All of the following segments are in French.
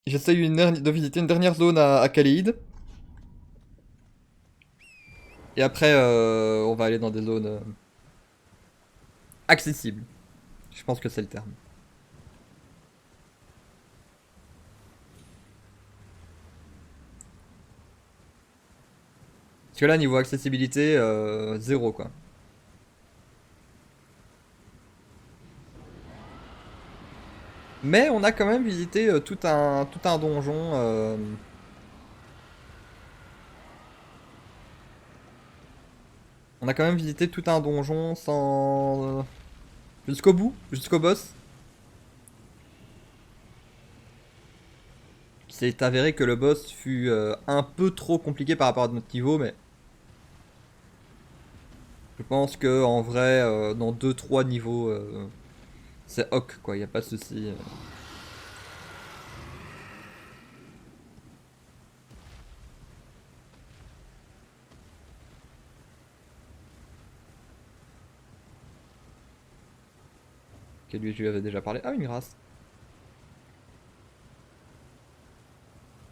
J'essaye de visiter une dernière zone à Khalid. Et après, on va aller dans des zones accessibles. Je pense que c'est le terme. Parce que là, niveau accessibilité, zéro quoi. Mais on a quand même visité tout un donjon. On a quand même visité tout un donjon sans... jusqu'au bout, jusqu'au boss. Il s'est avéré que le boss fut un peu trop compliqué par rapport à notre niveau, mais je pense que en vrai, dans deux trois niveaux, c'est ok quoi, y a pas de souci. Que lui, je lui avais déjà parlé. Ah, une grâce.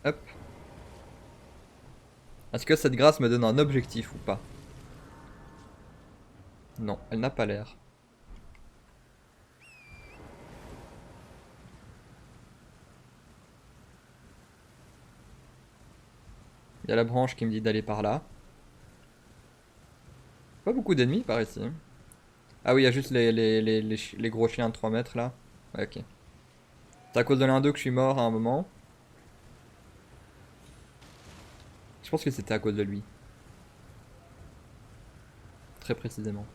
Hop. Est-ce que cette grâce me donne un objectif ou pas? Non, elle n'a pas l'air. Il y a la branche qui me dit d'aller par là. Pas beaucoup d'ennemis par ici. Ah oui, il y a juste les gros chiens de 3 mètres là. Ouais, ok. C'est à cause de l'un d'eux que je suis mort à un moment. Je pense que c'était à cause de lui. Très précisément.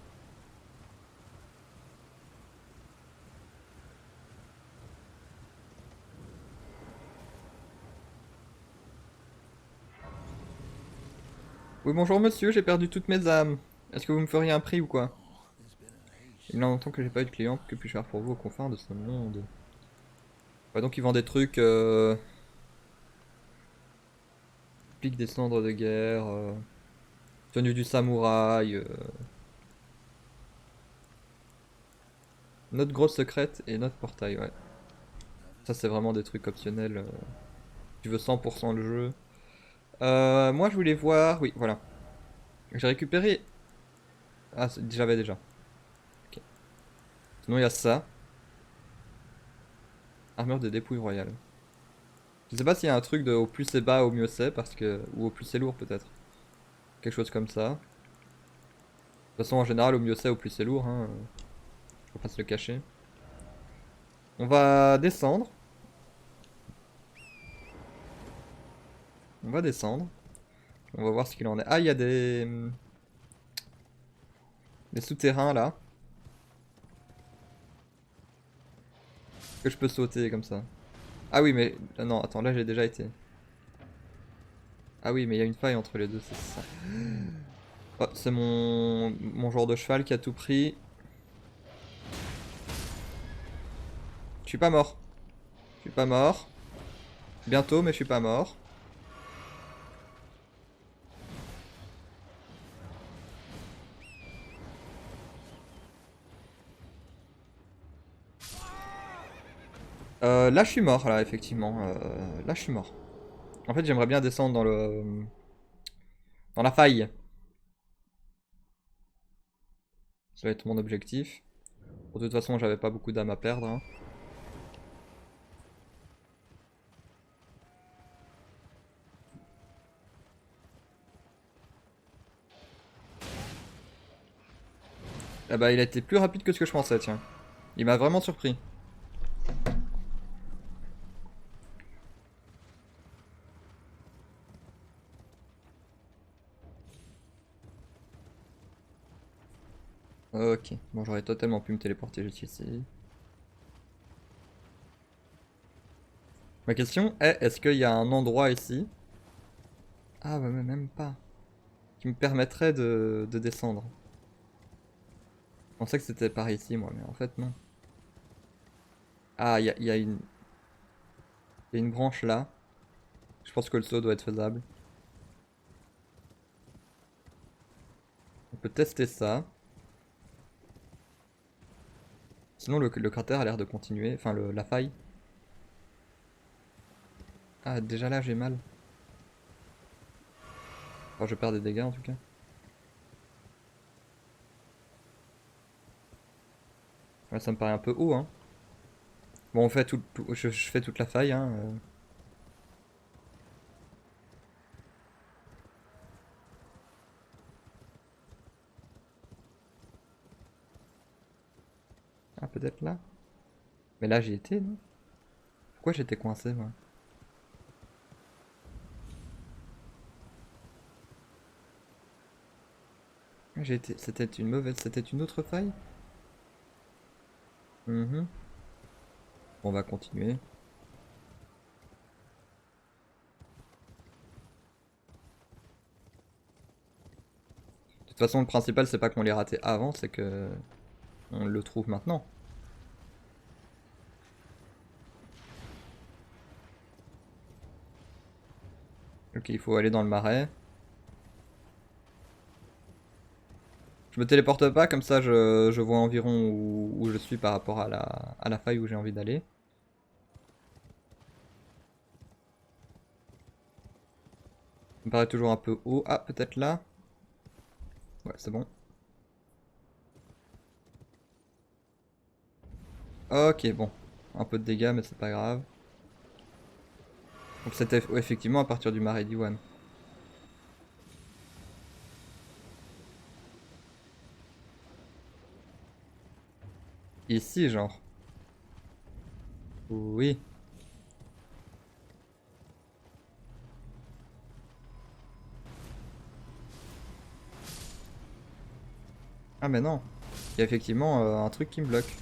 Oui, bonjour monsieur, j'ai perdu toutes mes âmes. Est-ce que vous me feriez un prix ou quoi? Il y a longtemps que j'ai pas eu de client, que puis-je faire pour vous aux confins de ce monde? Ouais, donc ils vendent des trucs, pique des cendres de guerre, tenue du samouraï, notre grotte secrète et notre portail, ouais. Ça c'est vraiment des trucs optionnels. Tu veux 100% le jeu. Moi je voulais voir, oui, voilà. J'ai récupéré... Ah, j'avais déjà. Ok. Sinon il y a ça. Armure de dépouille royale. Je sais pas s'il y a un truc de au plus c'est bas, au mieux c'est, parce que... Ou au plus c'est lourd peut-être. Quelque chose comme ça. De toute façon en général au mieux c'est, au plus c'est lourd, hein. Faut pas se le cacher. On va descendre. On va descendre. On va voir ce qu'il en est. Ah, il y a des souterrains là. Que je peux sauter comme ça. Ah oui, mais... Non, attends, là j'ai déjà été. Ah oui, mais il y a une faille entre les deux, c'est ça. Oh, c'est mon joueur de cheval qui a tout pris. Je suis pas mort. Je suis pas mort. Bientôt, mais je suis pas mort. Là, je suis mort, là, effectivement. Là, je suis mort. En fait, j'aimerais bien descendre dans la faille. Ça va être mon objectif. De toute façon, j'avais pas beaucoup d'âme à perdre, hein. Ah bah, il a été plus rapide que ce que je pensais, tiens. Il m'a vraiment surpris. Ok, bon, j'aurais totalement pu me téléporter juste ici. Ma question est, est-ce qu'il y a un endroit ici? Ah, bah, mais même pas. Qui me permettrait de descendre. Je pensais que c'était par ici, moi, mais en fait, non. Ah, il y a une branche là. Je pense que le saut doit être faisable. On peut tester ça. Sinon, le cratère a l'air de continuer. Enfin, la faille. Ah, déjà là, j'ai mal. Enfin, je perds des dégâts en tout cas. Ouais, ça me paraît un peu haut, hein. Bon, on fait je fais toute la faille, hein. Ah, peut-être là. Mais là, j'y étais, non? Pourquoi j'étais coincé, moi? Ah, j'ai été... C'était une mauvaise... C'était une autre faille? Mhm. On va continuer. De toute façon, le principal, c'est pas qu'on l'ait raté avant, c'est que... On le trouve maintenant. Ok, il faut aller dans le marais. Je me téléporte pas, comme ça je vois environ où je suis par rapport à la faille où j'ai envie d'aller. Ça me paraît toujours un peu haut. Ah, peut-être là? Ouais, c'est bon. Ok, bon. Un peu de dégâts, mais c'est pas grave. Donc c'était effectivement à partir du marais d'Iwan. Ici, genre. Oui. Ah, mais non. Il y a effectivement un truc qui me bloque.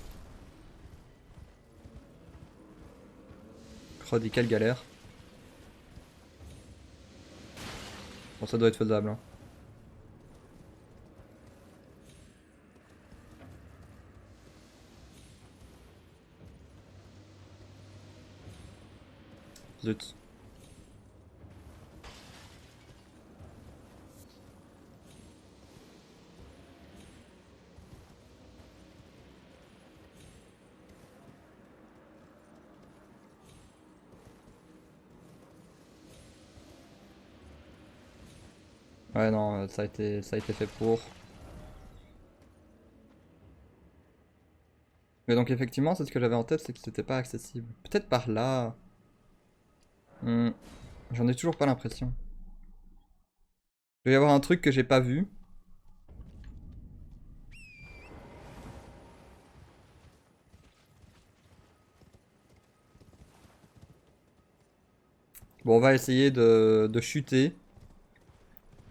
Crody, quelle galère. Bon, ça doit être faisable, hein. Zut. Ouais, non, ça a été fait pour. Mais donc effectivement, c'est ce que j'avais en tête, c'est que c'était pas accessible. Peut-être par là. Hmm, j'en ai toujours pas l'impression. Il doit y avoir un truc que j'ai pas vu. Bon, on va essayer de chuter.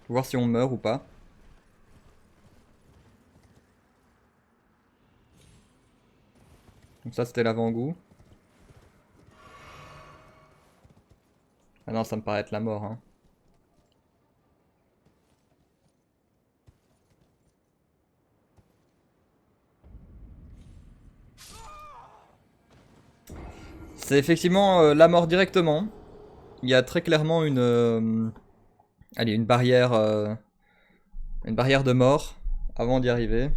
Voir si on meurt ou pas. Donc ça, c'était l'avant-goût. Ah non, ça me paraît être la mort, hein. C'est effectivement la mort directement. Il y a très clairement allez, une barrière de mort avant d'y arriver.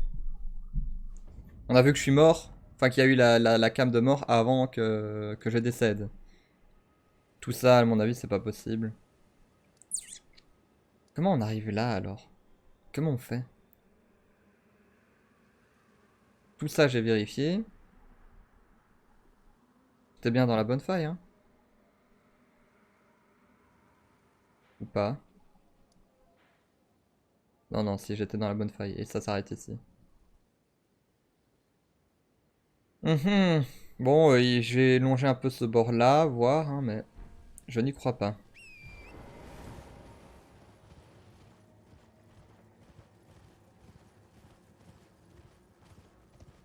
On a vu que je suis mort, enfin qu'il y a eu la cam de mort avant que je décède. Tout ça, à mon avis, c'est pas possible. Comment on arrive là alors? Comment on fait? Tout ça, j'ai vérifié. T'es bien dans la bonne faille, hein? Ou pas? Non, non, si j'étais dans la bonne faille. Et ça s'arrête ici. Mhm. Bon, je vais longer un peu ce bord-là, voir, hein, mais je n'y crois pas.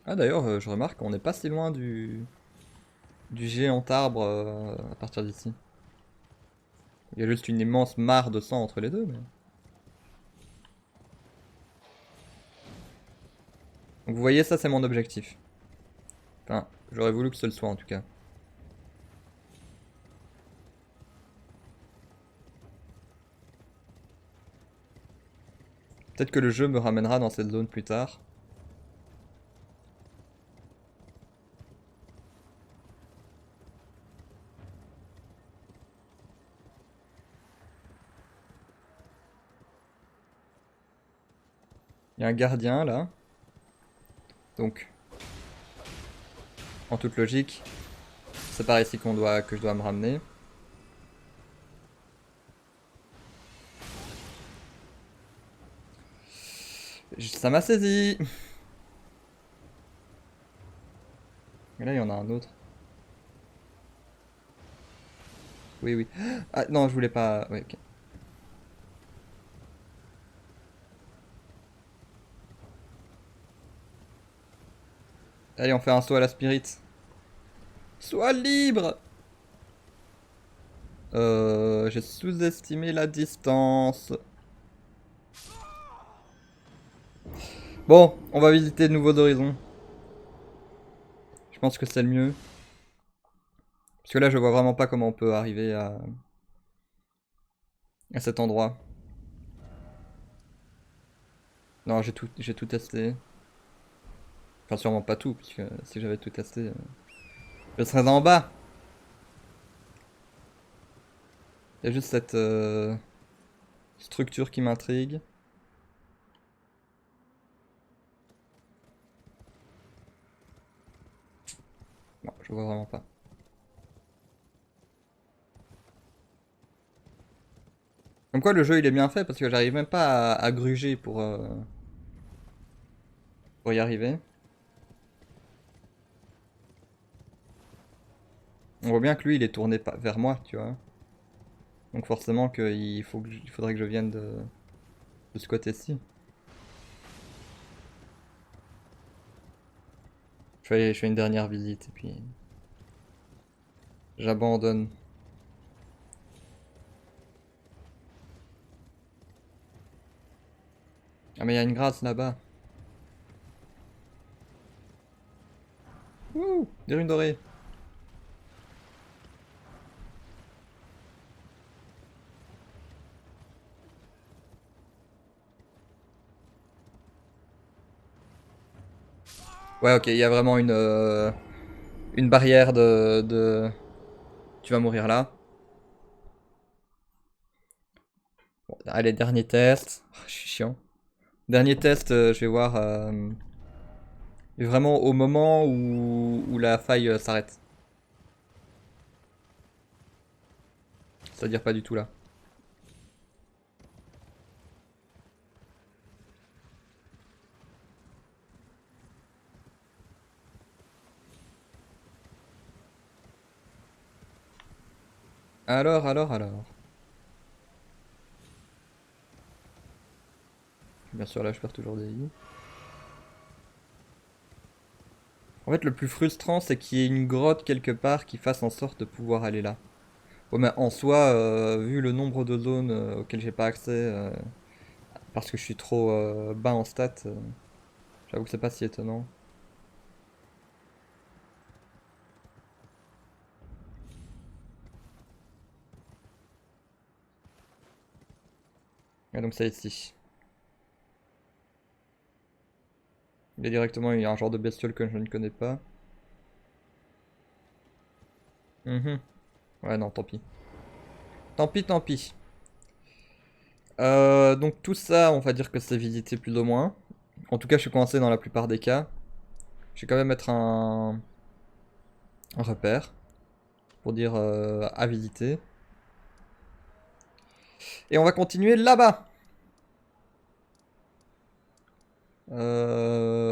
Ah d'ailleurs, je remarque qu'on n'est pas si loin du géant arbre à partir d'ici. Il y a juste une immense mare de sang entre les deux, mais... Donc vous voyez, ça c'est mon objectif. Enfin, j'aurais voulu que ce le soit en tout cas. Peut-être que le jeu me ramènera dans cette zone plus tard. y a un gardien là. Donc, en toute logique, c'est par ici que je dois me ramener. Ça m'a saisi. Et là, il y en a un autre. Oui, oui. Ah non, je voulais pas. Ouais, ok. Allez, on fait un saut à la spirit. Sois libre! J'ai sous-estimé la distance. Bon, on va visiter de nouveaux horizons. Je pense que c'est le mieux. Parce que là, je vois vraiment pas comment on peut arriver à cet endroit. Non, j'ai tout testé. Enfin, sûrement pas tout, puisque si j'avais tout testé, je serais en bas. Il y a juste cette structure qui m'intrigue. Non, je vois vraiment pas. Comme quoi, le jeu il est bien fait parce que j'arrive même pas à gruger pour y arriver. On voit bien que lui il est tourné vers moi, tu vois. Donc forcément il faudrait que je vienne de ce côté-ci. Je fais une dernière visite et puis j'abandonne. Ah mais il y a une grâce là-bas. Ouh, des runes dorées. Ouais, ok, il y a vraiment une barrière Tu vas mourir là. Bon, allez, dernier test. Oh, je suis chiant. Dernier test, je vais voir vraiment au moment où la faille s'arrête. C'est-à-dire pas du tout là. Alors. Bien sûr, là, je perds toujours des vies. En fait, le plus frustrant, c'est qu'il y ait une grotte quelque part qui fasse en sorte de pouvoir aller là. Bon, mais en soi, vu le nombre de zones auxquelles j'ai pas accès, parce que je suis trop bas en stats, j'avoue que c'est pas si étonnant. Et donc, ça ici. Il y a un genre de bestiole que je ne connais pas. Mhm. Ouais, non, tant pis. Tant pis. Donc tout ça, on va dire que c'est visité plus ou moins. En tout cas, je suis coincé dans la plupart des cas. Je vais quand même mettre un repère pour dire à visiter. Et on va continuer là-bas.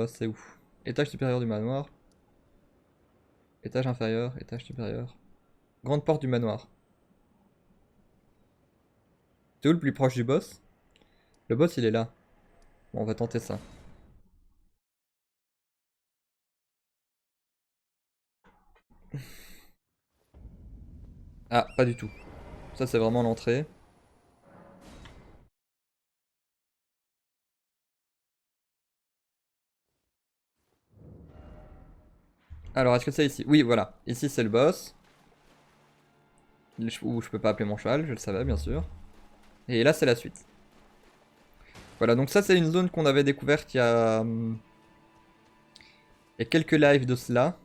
C'est où? Étage supérieur du manoir. Étage inférieur, étage supérieur. Grande porte du manoir. C'est où le plus proche du boss? Le boss, il est là. Bon, on va tenter ça. Ah, pas du tout. Ça, c'est vraiment l'entrée. Alors, est-ce que c'est ici? Oui, voilà. Ici, c'est le boss. Où je peux pas appeler mon cheval, je le savais, bien sûr. Et là, c'est la suite. Voilà, donc ça, c'est une zone qu'on avait découverte il y a quelques lives de cela.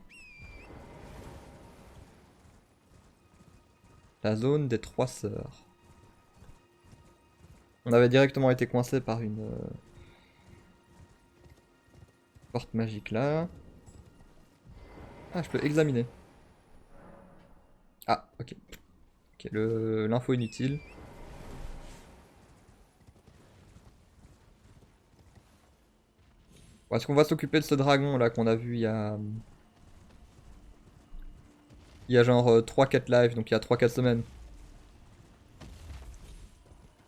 La zone des trois sœurs. On avait directement été coincé par Porte magique là. Ah, je peux examiner. Ah, ok. Ok, l'info inutile. Bon, est-ce qu'on va s'occuper de ce dragon là qu'on a vu il y a genre 3-4 lives, donc il y a 3-4 semaines.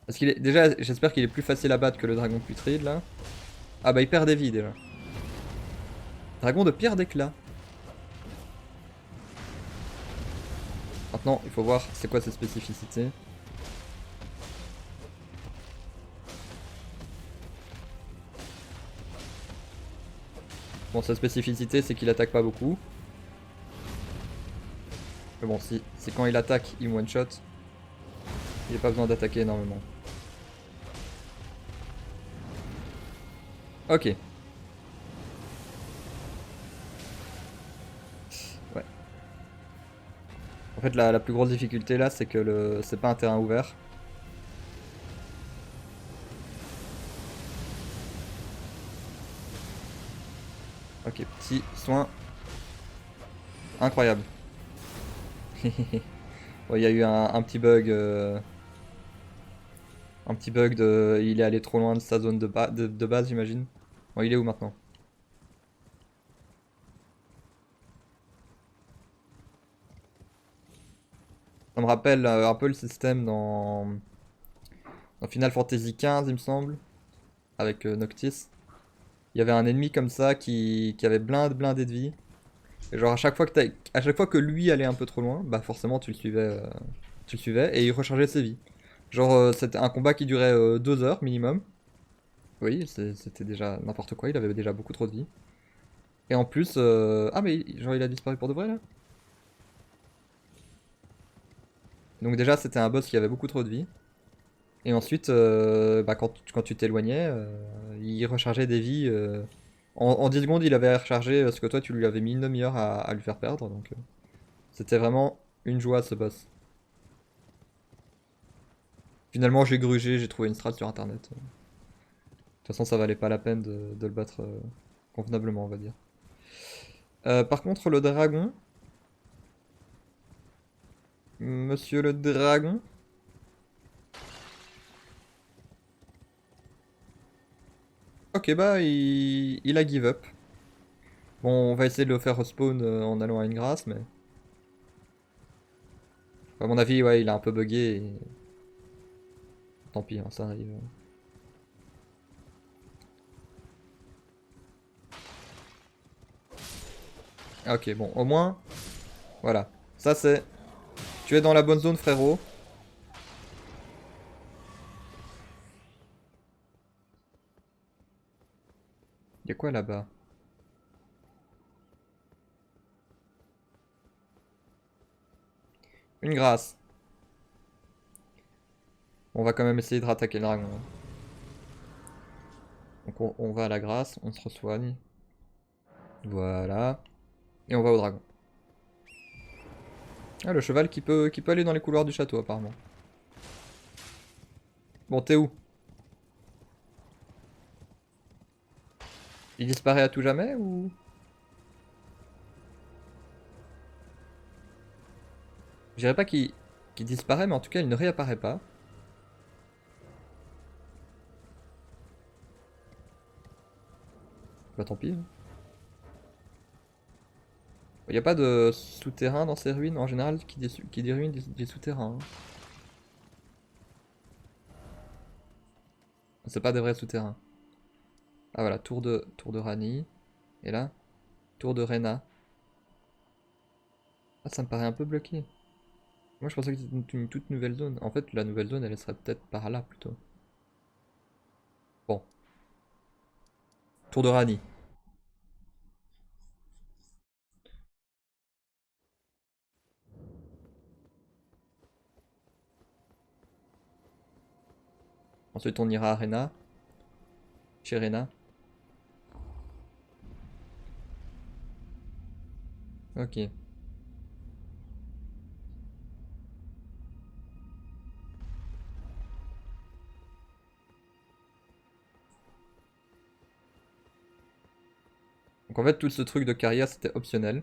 Parce qu'il est. Déjà, j'espère qu'il est plus facile à battre que le dragon putride là. Ah bah il perd des vies déjà. Dragon de pierre d'éclat. Maintenant, il faut voir c'est quoi ses spécificités. Bon, sa spécificité, c'est qu'il attaque pas beaucoup. Mais bon, si c'est quand il attaque, il one shot. Il n'a pas besoin d'attaquer énormément. Ok. Ouais. En fait, la plus grosse difficulté là, c'est que c'est pas un terrain ouvert. Ok, petit soin. Incroyable. Bon, il y a eu un petit bug. Un petit bug de. Il est allé trop loin de sa zone de base, j'imagine. Bon, il est où maintenant? Ça me rappelle un peu le système dans Final Fantasy XV, il me semble, avec Noctis. Il y avait un ennemi comme ça qui avait blindé de vie. Et genre à chaque fois que lui allait un peu trop loin, bah forcément tu le suivais et il rechargeait ses vies. Genre c'était un combat qui durait 2 heures minimum. Oui, c'était déjà n'importe quoi, il avait déjà beaucoup trop de vie. Et en plus, ah mais genre il a disparu pour de vrai là. Donc déjà c'était un boss qui avait beaucoup trop de vie. Et ensuite, bah, quand tu t'éloignais, il rechargeait des vies. En 10 secondes, il avait rechargé ce que toi tu lui avais mis une demi-heure à lui faire perdre. Donc c'était vraiment une joie ce boss. Finalement, j'ai grugé, j'ai trouvé une strat sur internet. De toute façon, ça valait pas la peine de le battre convenablement, on va dire. Par contre, le dragon, monsieur le dragon. Ok, bah, il a give up. Bon, on va essayer de le faire respawn en allant à une grâce, mais. À mon avis, ouais, il a un peu bugué et. Tant pis, hein, ça arrive. Ah, ok, bon, au moins, voilà. Ça, c'est. Tu es dans la bonne zone, frérot. Y a quoi là-bas? Une grâce. On va quand même essayer de rattaquer le dragon, hein. Donc, on va à la grâce, on se resoigne. Voilà. Et on va au dragon. Ah, le cheval qui peut aller dans les couloirs du château, apparemment. Bon, t'es où? Il disparaît à tout jamais ou. Je dirais pas qu'il disparaît, mais en tout cas, il ne réapparaît pas. Bah, tant pis, hein. Il n'y a pas de souterrain dans ces ruines. En général, qui dit ruines, dit souterrain, hein. C'est pas des vrais souterrains. Ah voilà, tour de Rani. Et là, tour de Rena. Ah, ça me paraît un peu bloqué. Moi, je pensais que c'était une toute nouvelle zone. En fait, la nouvelle zone, elle serait peut-être par là, plutôt. Bon, tour de Rani. Ensuite, on ira à Rena. Chez Rena. Ok. en fait, tout ce truc de carrière, c'était optionnel.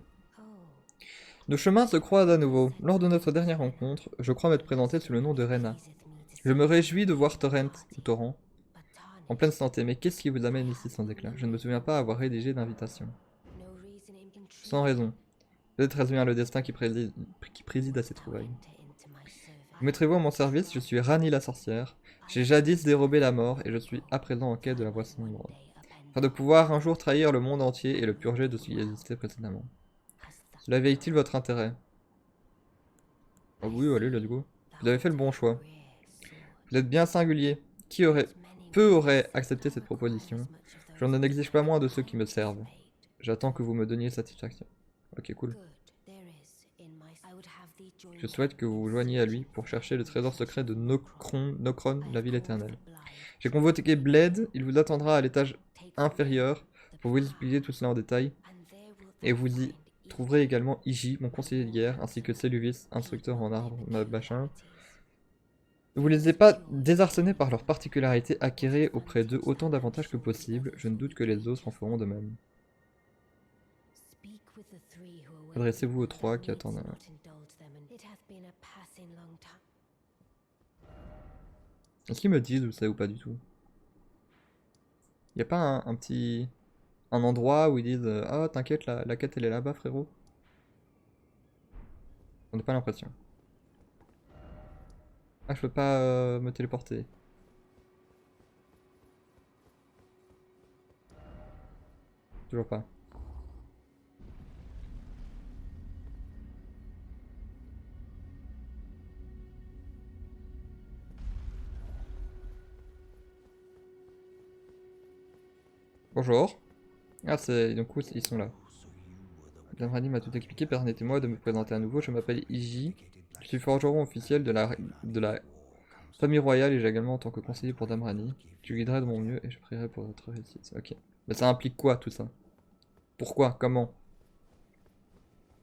Nos chemins se croisent à nouveau. Lors de notre dernière rencontre, je crois m'être présenté sous le nom de Rena. Je me réjouis de voir Torrent, en pleine santé, mais qu'est-ce qui vous amène ici sans éclat? Je ne me souviens pas avoir rédigé d'invitation. Sans raison. Peut-être est-ce bien le destin qui préside à ces trouvailles. Vous mettrez-vous à mon service? Je suis Rani la sorcière. J'ai jadis dérobé la mort et je suis à présent en quête de la voie sombre, afin de pouvoir un jour trahir le monde entier et le purger de ce qui existait précédemment. Cela éveille-t-il votre intérêt? Oh oui, allez, let's go. Vous avez fait le bon choix. Vous êtes bien singulier. Peu aurait accepté cette proposition. Je n'en exige pas moins de ceux qui me servent. J'attends que vous me donniez satisfaction. Ok, cool. Je souhaite que vous vous joigniez à lui pour chercher le trésor secret de Nokron, la ville éternelle. J'ai convoqué Bled, il vous attendra à l'étage inférieur pour vous expliquer tout cela en détail. Et vous y trouverez également Iji, mon conseiller de guerre, ainsi que Celuvis, instructeur en arbre, machin. Ne vous laissez pas désarçonner par leurs particularités, acquérez auprès d'eux autant d'avantages que possible, je ne doute que les autres en feront de même. Adressez-vous aux trois qui attendent. Est-ce qu'ils me disent où c'est ou pas du tout? Y a pas un petit... un endroit où ils disent ah t'inquiète la quête elle est là-bas frérot? On n'a pas l'impression. Ah je peux pas me téléporter. Toujours pas. Bonjour. Ah c'est... donc ils sont là. Damrani m'a tout expliqué, permettez-moi de me présenter à nouveau, je m'appelle Iji. Je suis forgeron officiel de la famille royale et j'ai également en tant que conseiller pour Damrani. Je guiderai de mon mieux et je prierai pour votre réussite. Ok. Mais ça implique quoi tout ça? Pourquoi? Comment?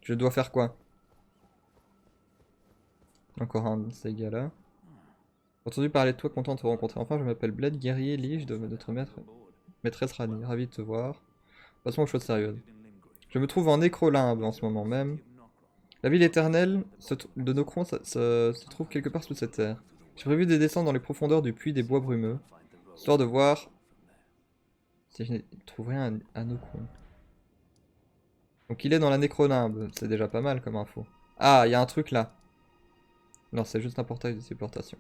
Je dois faire quoi? Encore un de ces gars-là. Entendu parler de toi, content de te rencontrer. Enfin, je m'appelle Bled, guerrier lige de notre maîtresse Rani. Ravi de te voir. Passons aux choses sérieuses. Je me trouve en Nécrolimbe en ce moment même. La ville éternelle de Nokron se trouve quelque part sous cette terre. J'ai prévu des descentes dans les profondeurs du puits des bois brumeux, histoire de voir si je trouverais un Nokron. Donc il est dans la Nécrolimbe, c'est déjà pas mal comme info. Ah, il y a un truc là. Non, c'est juste un portail de téléportation.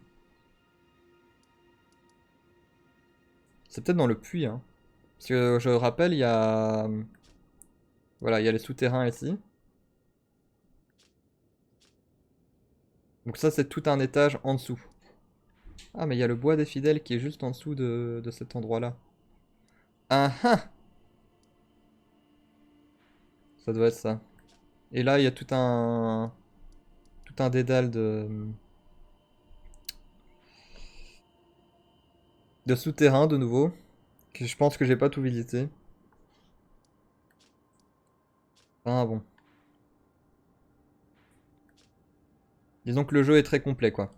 C'est peut-être dans le puits, hein. Parce que je rappelle, il y a... Voilà, il y a les souterrains ici. Donc ça, c'est tout un étage en dessous. Ah, mais il y a le bois des fidèles qui est juste en dessous de cet endroit-là. Ah ah! Ça doit être ça. Et là, il y a tout un... Tout un dédale de souterrains de nouveau. Que je pense que j'ai pas tout visité. Ah bon. Disons que le jeu est très complet, quoi.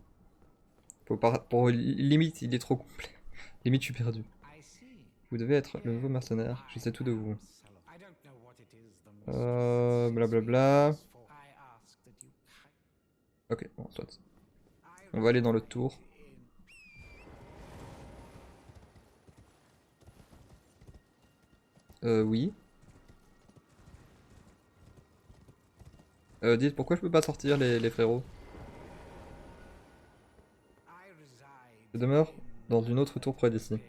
Limite, il est trop complet. Limite, je suis perdu. Vous devez être le nouveau mercenaire. Je sais tout de vous. Blablabla. Ok, bon, soit. On va aller dans le tour. Oui. Dites, pourquoi je peux pas sortir les frérots? Je demeure dans une autre tour près d'ici.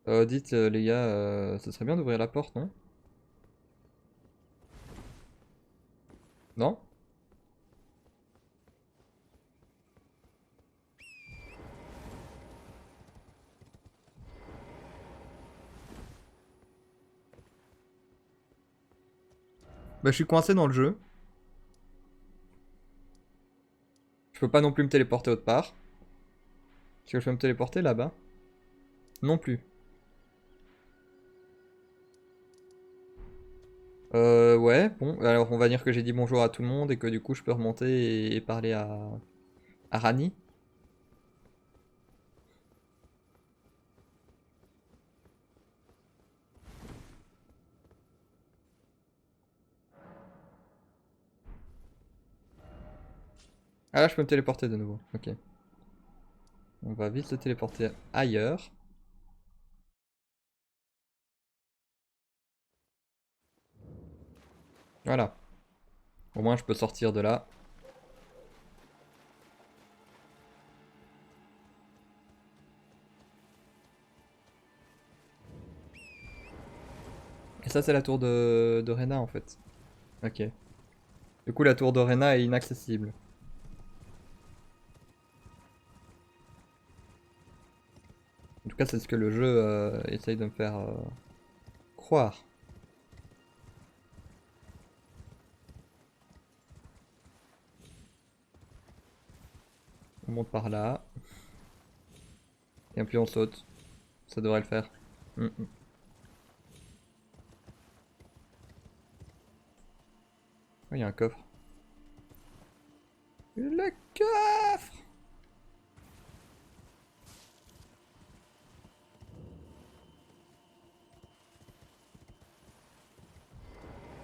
Dites, les gars, ce serait bien d'ouvrir la porte, non? Non? Bah, je suis coincé dans le jeu. Je peux pas non plus me téléporter autre part. Est-ce que je peux me téléporter là-bas? Non plus. Ouais, bon, alors on va dire que j'ai dit bonjour à tout le monde et que du coup je peux remonter et parler à Rani. Ah là, je peux me téléporter de nouveau. Ok. On va vite se téléporter ailleurs. Voilà. Au moins, je peux sortir de là. Et ça, c'est la tour de Rena en fait. Ok. Du coup, la tour de Rena est inaccessible. En tout cas, c'est ce que le jeu essaye de me faire croire. On monte par là. Et puis on saute. Ça devrait le faire. Mm. Oh, il y a un coffre. Le coffre!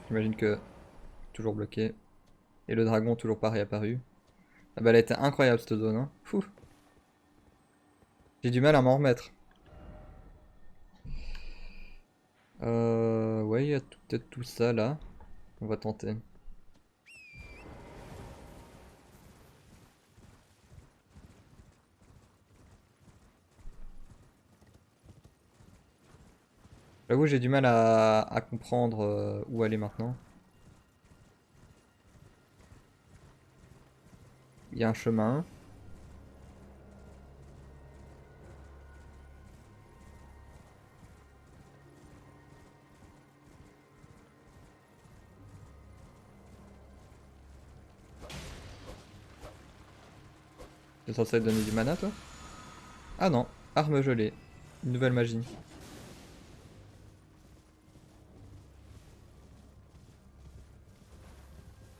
J'imagine que toujours bloqué. Et le dragon toujours pas réapparu. Ah bah elle a été incroyable cette zone, hein. Fou. J'ai du mal à m'en remettre. Ouais, il y a peut-être tout ça là. On va tenter. J'avoue, j'ai du mal à comprendre où aller maintenant. Il y a un chemin. C'est censé donner du mana, toi? Ah non, arme gelée. Une nouvelle magie.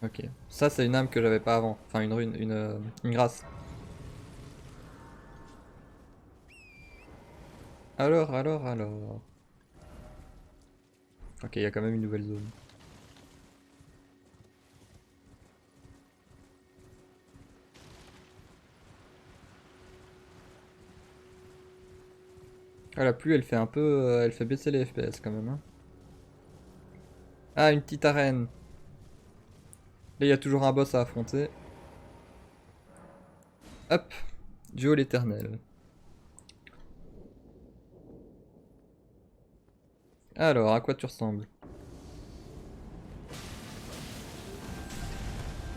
Ok. Ça, c'est une âme que j'avais pas avant. Enfin, une rune, une grâce. Alors. Ok, il y a quand même une nouvelle zone. Ah, la pluie, elle fait un peu... elle fait baisser les FPS quand même, hein. Ah, une petite arène. Là, il y a toujours un boss à affronter. Hop. Duo l'éternel. Alors, à quoi tu ressembles?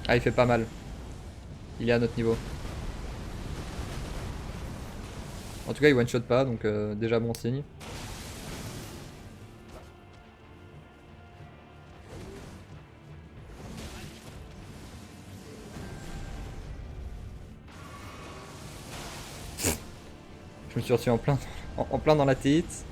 Ah, il fait pas mal. Il est à notre niveau. En tout cas, il one-shot pas, donc déjà bon signe. Je me suis reçu en plein dans la tête.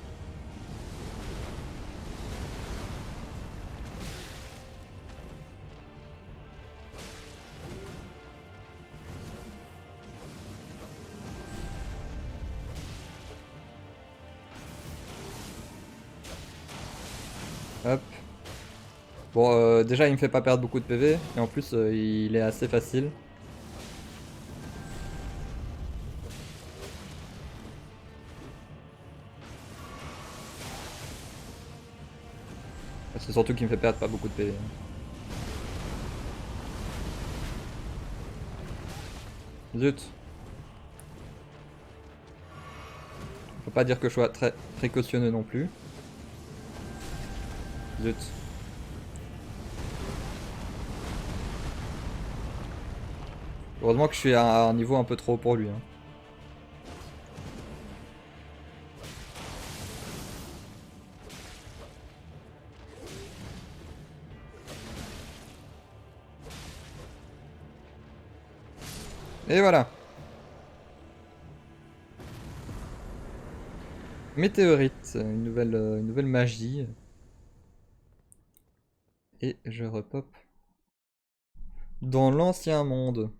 Hop. Bon, déjà, il me fait pas perdre beaucoup de PV, et en plus, il est assez facile. C'est surtout qu'il me fait perdre pas beaucoup de PV. Zut. Faut pas dire que je sois très précautionneux non plus. Zut. Heureusement que je suis à un niveau un peu trop haut pour lui, hein. Et voilà. Météorite, une nouvelle magie. Et je repop dans l'ancien monde.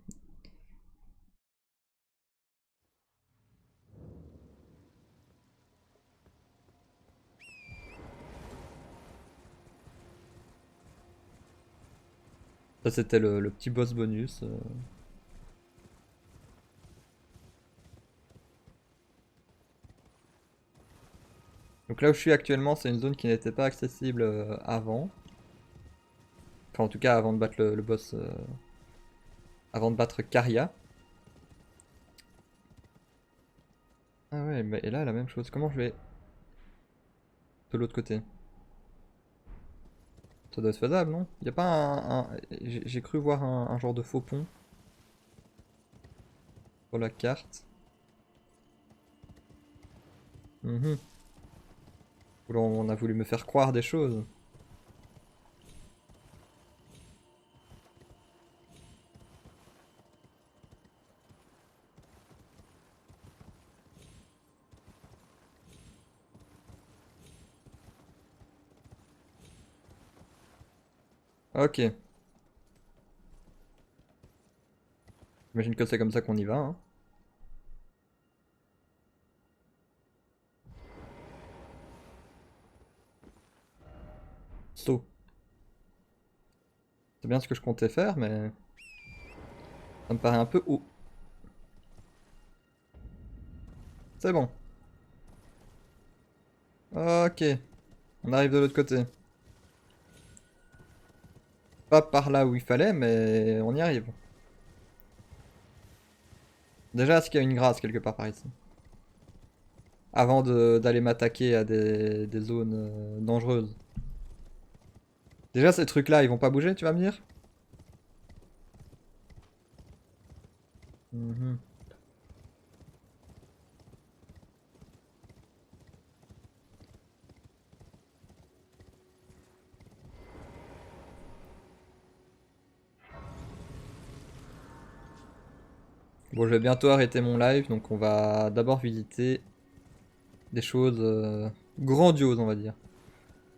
Ça c'était le petit boss bonus. Donc là où je suis actuellement, c'est une zone qui n'était pas accessible avant. Enfin, en tout cas, avant de battre le boss. Avant de battre Caria. Ah ouais, mais et là, la même chose. Comment je vais de l'autre côté? Ça doit être faisable, non? Y a pas J'ai cru voir un genre de faux pont sur la carte. Mhm. On a voulu me faire croire des choses. Ok. J'imagine que c'est comme ça qu'on y va, hein. Saut. C'est bien ce que je comptais faire, mais ça me paraît un peu haut. C'est bon. Ok. On arrive de l'autre côté. Pas par là où il fallait, mais on y arrive. Déjà, est-ce qu'il y a une grâce quelque part par ici? Avant d'aller m'attaquer à des zones dangereuses. Déjà, ces trucs-là, ils vont pas bouger, tu vas me dire? Mhm. Bon, je vais bientôt arrêter mon live, donc on va d'abord visiter des choses grandioses, on va dire.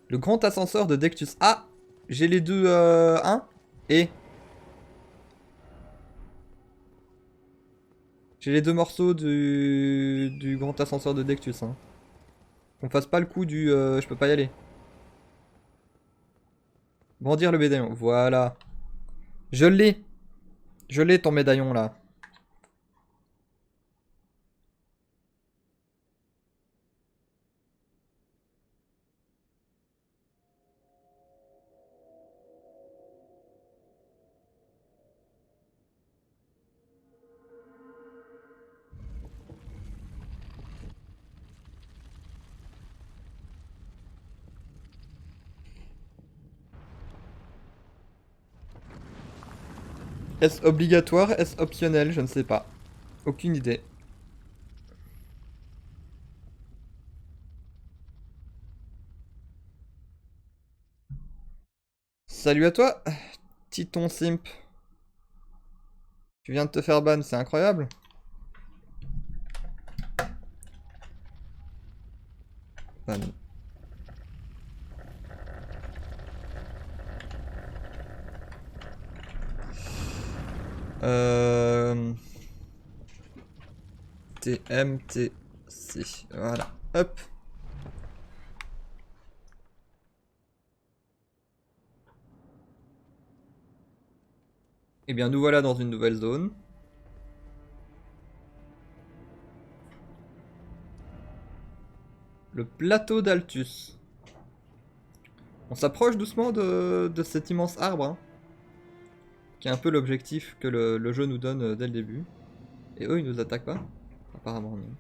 Le grand ascenseur de Dectus. Ah! J'ai les deux 1 et j'ai les deux morceaux du grand ascenseur de Dectus. Hein. Qu'on fasse pas le coup du je peux pas y aller. Brandir le médaillon. Voilà. Je l'ai. Je l'ai ton médaillon là. Est-ce obligatoire? Est-ce optionnel? Je ne sais pas. Aucune idée. Salut à toi, Titon Simp. Tu viens de te faire ban, c'est incroyable. Ban. Euh... TMTC. Voilà. Hop. Eh bien, nous voilà dans une nouvelle zone. Le plateau d'Altus. On s'approche doucement de cet immense arbre, hein, qui est un peu l'objectif que le jeu nous donne dès le début. Et eux, ils nous attaquent pas? Apparemment, non.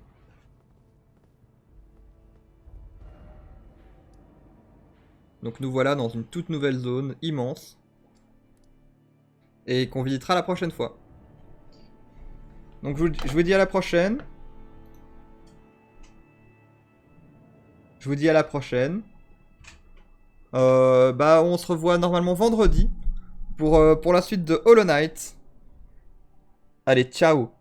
Donc nous voilà dans une toute nouvelle zone, immense. Et qu'on visitera la prochaine fois. Donc je vous dis à la prochaine. Je vous dis à la prochaine. Bah on se revoit normalement vendredi pour la suite de Hollow Knight. Allez, ciao!